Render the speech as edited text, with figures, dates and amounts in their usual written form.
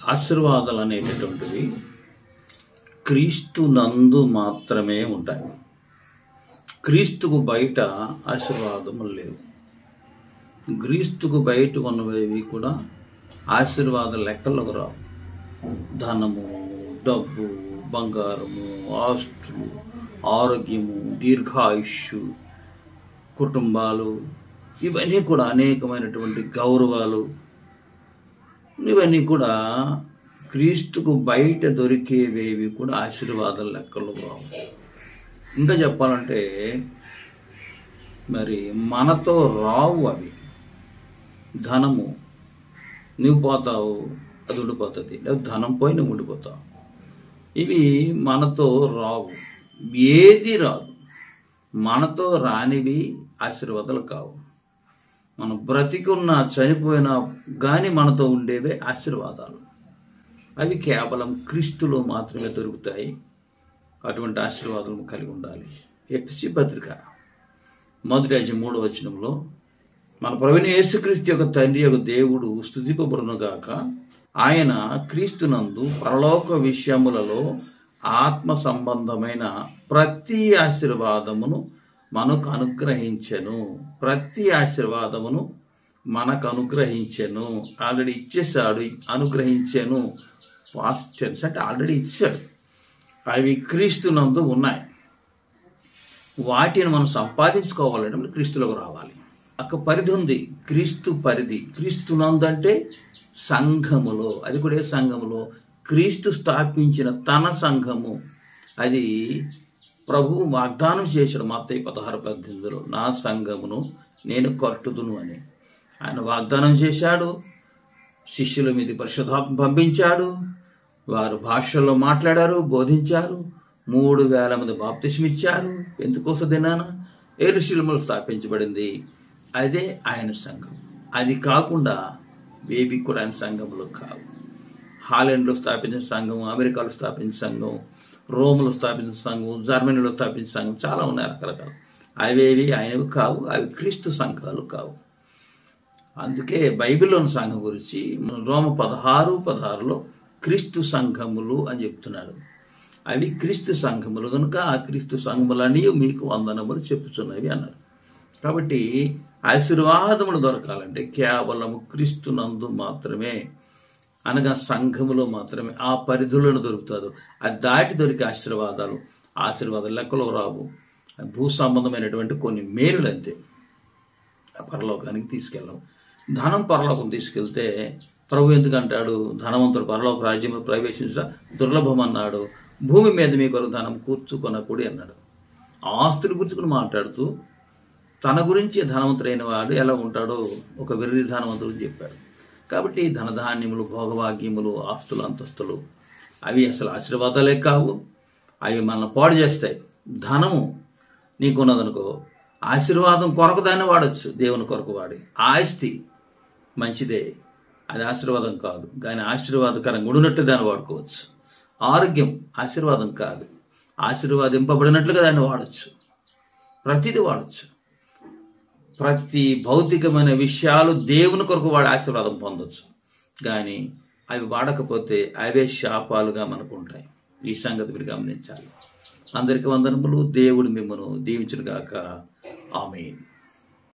ఆశీర్వాదాలు అనేటటువంటివి క్రీస్తు నందు మాత్రమే ఉంటాయి. క్రీస్తుకు బయట ఆశీర్వాదములు లేవు. క్రీస్తుకు బయట ఉన్నవి కూడా ఆశీర్వాద లెక్కలకు రావు. ధనము, డబ్బు, బంగారము, ఆస్తులు, ఆరోగ్యము, దీర్ఘాయుష్యు, కుటుంబాలు, ఇవన్నీ కూడా అనేకమైనటువంటి గౌరవాలు, ఇవన్నీ కూడా క్రీస్తుకు బయట దొరికేవేవి కూడా ఆశీర్వాదాల లెక్కలు రావు. ఇంకా చెప్పాలంటే మరి మనతో రావు అవి. ధనము నువ్వు పోతావు, అది ఉండిపోతుంది. లేదా ధనం పోయి నువ్వు ఉండిపోతావు. ఇవి మనతో రావు, ఏది రాదు. మనతో రానివి ఆశీర్వాదాలు కావు. మనం బ్రతికున్నా చనిపోయినా కానీ మనతో ఉండేవే ఆశీర్వాదాలు. అవి కేవలం క్రీస్తులో మాత్రమే దొరుకుతాయి. అటువంటి ఆశీర్వాదాలు కలిగి ఉండాలి. ఎఫెసీ పత్రిక 1:3 మన ప్రభువైన యేసుక్రీస్తు యొక్క తండ్రి యొక్క దేవుడు స్తుతింపబడునుగాక. ఆయన క్రీస్తునందు పరలోక విషయములలో ఆత్మ సంబంధమైన ప్రతి ఆశీర్వాదమును మనకు అనుగ్రహించెను. ప్రతి ఆశీర్వాదమును మనకు అనుగ్రహించెను. ఆల్రెడీ ఇచ్చేసాడు. అనుగ్రహించెను పాస్ట్ టెన్స్ అంటే ఆల్రెడీ ఇచ్చాడు. అవి క్రీస్తునందు ఉన్నాయి. వాటిని మనం సంపాదించుకోవాలంటే మనం క్రీస్తులోకి రావాలి. ఒక పరిధి ఉంది, క్రీస్తు పరిధి. క్రీస్తునందు అంటే సంఘములో, అది కూడా ఏ సంఘములో? క్రీస్తు స్థాపించిన తన సంఘము. అది ప్రభువు వాగ్దానం చేశాడు మత్తయి 16:18, నా సంఘమును నేను కట్టుదును అని ఆయన వాగ్దానం చేశాడు. శిష్యుల మీద పరిశుద్ధాత్మ పంపించాడు. వారు భాషల్లో మాట్లాడారు, బోధించారు. 3,000 మంది బాప్తిస్మం ఇచ్చారు. పెంతెకోస్తు దినాన యెరూషలేములో స్థాపించబడింది. అదే ఆయన సంఘం. అది కాకుండా ఏవి కూడా ఆయన సంఘంలో కావు. హాలండ్లో స్థాపించిన సంఘం, అమెరికాలో స్థాపించిన సంఘం, రోమ్లో స్థాపించిన సంఘం, జర్మనీలో స్థాపించిన సంఘం చాలా ఉన్నాయి రకరకాలు. అవేవి ఆయనవి కావు. అవి క్రీస్తు సంఘాలు కావు. అందుకే బైబిల్లోని సంఘం గురించి రోమ 16:16 క్రీస్తు సంఘములు అని చెప్తున్నాడు. అవి క్రీస్తు సంఘములు కనుక ఆ క్రీస్తు సంఘములని మీకు వందనములు చెప్పుచున్నవి అన్నాడు. కాబట్టి ఆశీర్వాదములు దొరకాలంటే కేవలం క్రీస్తునందు మాత్రమే, అనగా సంఘములో మాత్రమే, ఆ పరిధులను దొరుకుతారు. అది దాటి దొరికే ఆశీర్వాదాలు లెక్కలో రావు. భూ సంబంధమైనటువంటి కొన్ని మేలులు అంతే, పరలోకానికి తీసుకెళ్ళవు. ధనం పరలోకం తీసుకెళ్తే ప్రభు ఎందుకంటాడు? ధనవంతుడు పరలోక రాజ్యంలో ప్రవేశించడం దుర్లభం అన్నాడు. భూమి మీద మీ కొరకు ధనం కూర్చుకొనకూడి అన్నాడు. ఆస్తుల గురించి మాట్లాడుతూ తన గురించి ధనవంతుడైన వాడు ఎలా ఉంటాడో ఒక వెర్రి ధనవంతుడు చెప్పాడు. కాబట్టి ధనధాన్యములు, భోగభాగ్యములు, ఆస్తులు, అంతస్తులు అవి అసలు ఆశీర్వాదాలే కావు. అవి మనల్ని పాడు చేస్తాయి. ధనము నీకున్నదనుకో, ఆశీర్వాదం కొరకు దాన్ని వాడచ్చు, దేవుని కొరకు వాడి. ఆస్తి మంచిదే, అది ఆశీర్వాదం కాదు, కానీ ఆశీర్వాదకరంగా ఉండినట్టు దాన్ని వాడుకోవచ్చు. ఆరోగ్యం ఆశీర్వాదం కాదు, ఆశీర్వాదింపబడినట్లుగా దాన్ని వాడచ్చు. ప్రతిదీ వాడచ్చు. ప్రతి భౌతికమైన విషయాలు దేవుని కొరకు వాడి ఆశీర్వాదం పొందొచ్చు. కానీ అవి వాడకపోతే అవే శాపాలుగా మనకు ఉంటాయి. ఈ సంగతి మీరు గమనించాలి. అందరికీ వందనములు. దేవుడు మిమ్మల్ని దీవించును గాక. ఆమేన్.